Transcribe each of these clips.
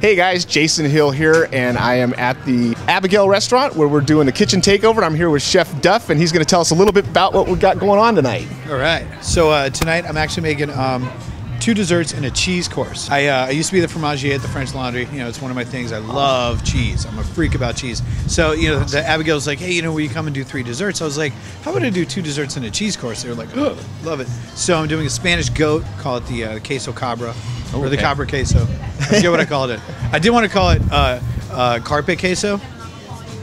Hey guys, Jason Hill here, and I am at the Abigail restaurant where we're doing the kitchen takeover. I'm here with Chef Duff, and he's going to tell us a little bit about what we've got going on tonight. All right. So tonight I'm actually making 2 desserts and a cheese course. I used to be the fromagier at the French Laundry. You know, it's one of my things. I love cheese. I'm a freak about cheese. So, you know, the Abigail's like, hey, you know, will you come and do 3 desserts? I was like, how about I do 2 desserts and a cheese course? They were like, oh, love it. So I'm doing a Spanish goat, call it the queso cabra, or the cabra queso. I forget what I called it. I did want to call it carpe queso,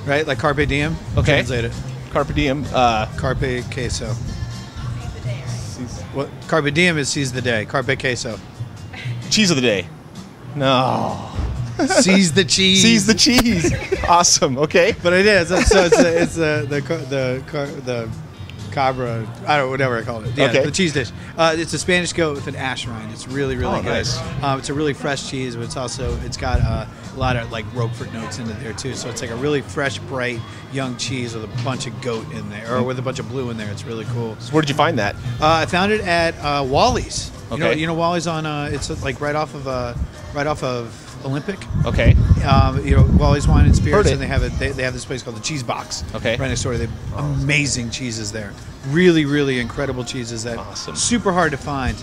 right? Like carpe diem. Okay. Translate it. Carpe diem. Carpe queso. Well, carpe diem is seize the day. Carpe queso. Cheese of the day. No. Seize the cheese. Seize the cheese. Awesome. Okay. But I did. So it's the cabra. I don't know, whatever I call it. Yeah, okay. The cheese dish. It's a Spanish goat with an ash rind. It's really good. Nice. It's a really fresh cheese, but it's got a lot of like Roquefort notes in it there too. So it's like a really fresh, bright, young cheese with a bunch of goat in there, or with a bunch of blue in there. It's really cool. So where did you find that? I found it at Wally's. Okay. You know Wally's on. It's like right off of Olympic. Okay. You know, Wally's Wine and Spirits, Heard it. and they have this place called the Cheese Box. Okay. Right next door. They have amazing cheeses there. Really incredible cheeses that Awesome. super hard to find.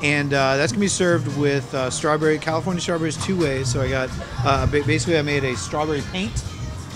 And that's gonna be served with California strawberries 2 ways. So I got basically I made a strawberry paint.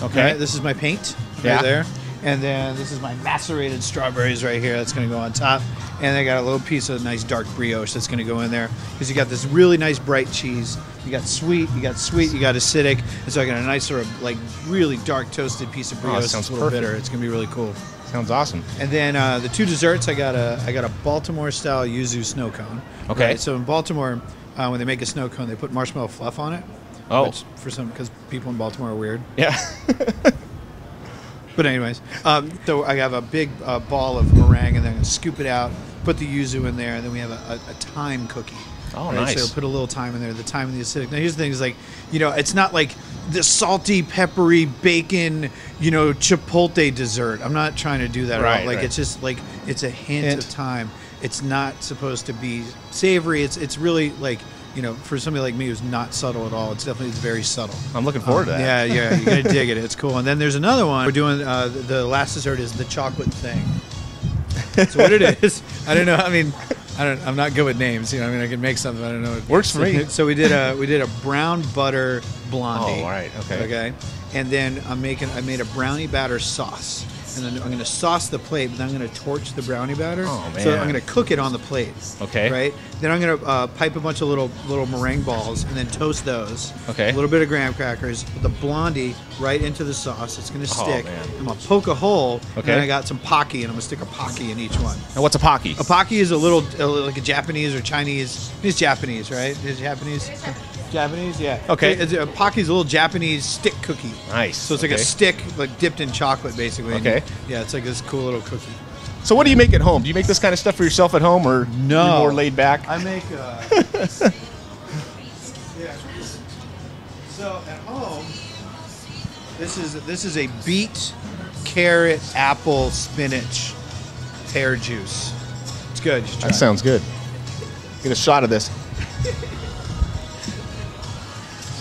Okay. Right, this is my paint Yeah. right there. And then this is my macerated strawberries right here. That's going to go on top. And I got a little piece of nice dark brioche that's going to go in there. Because you got this really nice bright cheese. You got sweet, you got acidic. And so I got a nice sort of like really dark toasted piece of brioche. sounds It's a little perfect. bitter. It's going to be really cool. Sounds awesome. And then the 2 desserts, I got a Baltimore style yuzu snow cone. Okay. Right? So in Baltimore, when they make a snow cone, they put marshmallow fluff on it. Oh. Because people in Baltimore are weird. Yeah. But anyways, so I have a big ball of meringue, and then I'm going to scoop it out, put the yuzu in there, and then we have a thyme cookie. Oh, right? nice. So I'll put a little thyme in there, the thyme and the acidic. Now, here's the thing is like, you know, it's not like the salty, peppery, bacon, you know, chipotle dessert. I'm not trying to do that at all. Like, it's just like, it's a hint of thyme. It's not supposed to be savory. It's really like, you know, for somebody like me who's not subtle at all, it's very subtle. I'm looking forward to that. Yeah, you're gonna dig it. It's cool. And then there's another one. We're doing the last dessert is the chocolate thing. So what it is, I don't know. I mean, I'm not good with names. You know, I mean, I can make something. I don't know. Works for me. So we did a brown butter blondie. Oh, all right. Okay. Okay. And then I made a brownie batter sauce. And then I'm going to sauce the plate, but then I'm going to torch the brownie batter. Oh, man. So I'm going to cook it on the plate. Okay. Right? Then I'm going to pipe a bunch of little meringue balls and then toast those. Okay. A little bit of graham crackers, put the blondie right into the sauce. It's going to stick. Man. I'm going to poke a hole. Okay. And then I got some Pocky, and I'm going to stick a Pocky in each one. And what's a Pocky? A Pocky is a little like a Japanese or Chinese. It's Japanese, right? It's Japanese. Japanese, yeah. Okay. A Pocky is a little Japanese stick cookie. Nice. So it's like a stick, like dipped in chocolate, basically. Okay. Yeah, it's like this cool little cookie. So what do you make at home? Do you make this kind of stuff for yourself at home, or No. you're more laid back? I make. Yeah. So at home, this is a beet, carrot, apple, spinach, pear juice. It's good. You should try That sounds good. Get a shot of this.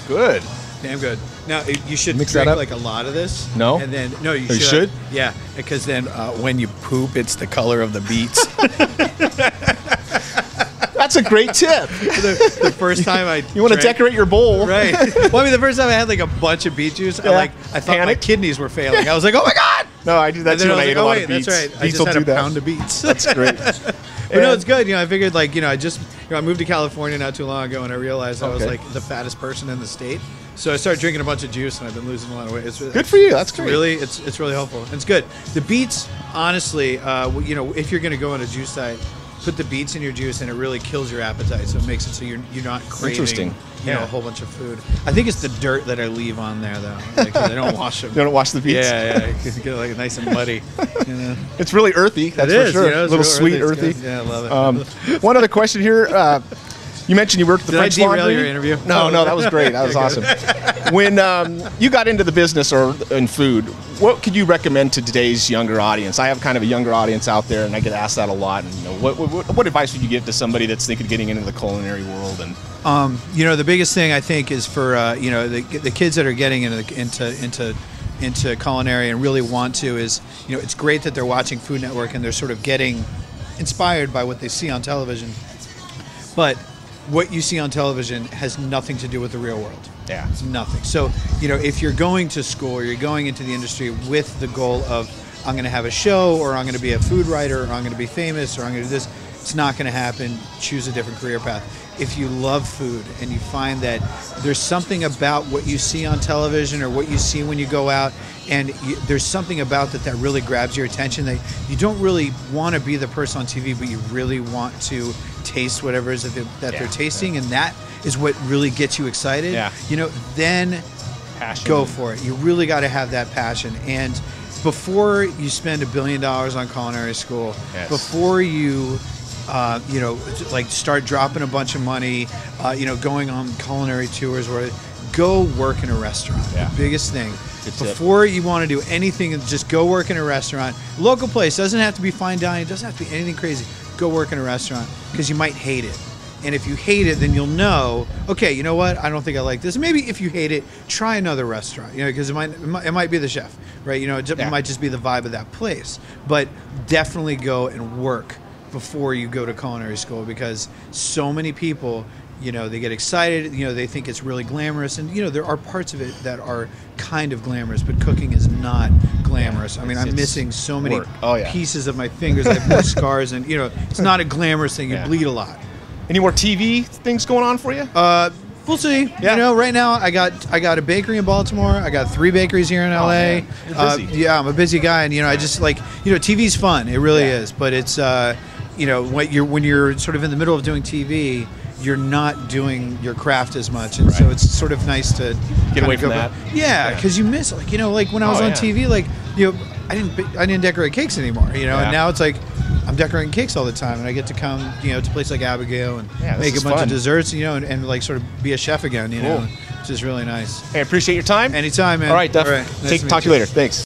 Good. Damn good. Now you should Mix drink that up? like a lot of this. No? And then you you should? Yeah, because then when you poop, it's the color of the beets. That's a great tip. the first time I You want to drank- decorate your bowl. Right. Well, I mean, the first time I had like a bunch of beet juice, Yeah. I thought my Panicked? kidneys were failing. I was like, oh my god. No, I do that And then too I when I was eat like, a oh lot wait, of beets. that's right. I Beets just will had do a that. pound of beets. That's great. But no, it's good. You know, I figured like, you know, I moved to California not too long ago, and I realized I was Okay. like the fattest person in the state. So I started drinking a bunch of juice, and I've been losing a lot of weight. It's Good for you. That's It's great. really, it's really helpful. And it's good. The beets, honestly, you know, if you're going to go on a juice diet, put the beets in your juice, and it really kills your appetite. So it makes it so you're not craving, Interesting. you know, a whole bunch of food. I think it's the dirt that I leave on there though. Like, I don't wash them. You don't wash the beets? Yeah, you get it like nice and muddy. You know? It's really earthy. That's It for is, sure. you know, a it's little real sweet, earthy. earthy. It's good. Yeah, I love it. One other question here. You mentioned you worked at the Did I French derail Laundry. your interview? No, that was great. That was awesome. When you got into the business or in food, what could you recommend to today's younger audience? I have kind of a younger audience out there, and I get asked that a lot. And you know, what advice would you give to somebody that's thinking of getting into the culinary world? And You know, the biggest thing I think is for you know, the kids that are getting into culinary and really want to is, you know, it's great that they're watching Food Network and they're sort of getting inspired by what they see on television, but what you see on television has nothing to do with the real world. Yeah, it's nothing. So, you know, if you're going to school or you're going into the industry with the goal of, I'm going to have a show, or I'm going to be a food writer, or I'm going to be famous, or I'm going to do this, it's not going to happen. Choose a different career path. If you love food and you find that there's something about what you see on television or what you see when you go out, and there's something about that really grabs your attention, that you don't really want to be the person on TV, but you really want to taste whatever it is that they're tasting, and that is what really gets you excited, you know, then go for it. You really got to have that passion. And before you spend $1 billion on culinary school, before you you know, like start dropping a bunch of money, you know, going on culinary tours, where go work in a restaurant. The biggest thing. Before you want to do anything, just go work in a restaurant. Local place, doesn't have to be fine dining, doesn't have to be anything crazy. Go work in a restaurant, because you might hate it. And if you hate it, then you'll know, okay, you know what, I don't think I like this. Maybe if you hate it, try another restaurant, you know, because it might be the chef, right? You know, it might just be the vibe of that place. But definitely go and work before you go to culinary school, because so many people, you know, they get excited, you know, they think it's really glamorous, and, you know, there are parts of it that are kind of glamorous, but cooking is not glamorous. I mean, I'm missing so many pieces of my fingers. I have more scars, and, you know, it's not a glamorous thing. You bleed a lot. Any more TV things going on for you? We'll see. You know, right now I got a bakery in Baltimore. I got 3 bakeries here in LA. Man. You're busy. Yeah, I'm a busy guy, and, you know, I just like, you know, TV's fun. It really is, but it's you know, when you're sort of in the middle of doing TV, you're not doing your craft as much, and so it's sort of nice to get away from that. Yeah, because you miss, like, you know, like when I was on TV, like, you know, I didn't decorate cakes anymore, you know, and now it's like I'm decorating cakes all the time, and I get to come, you know, to a place like Abigail and make a bunch of desserts, you know, and like sort of be a chef again, you know, which is really nice. Hey, I appreciate your time. Anytime, man. All right, Duff. All right. Talk to you later. Thanks.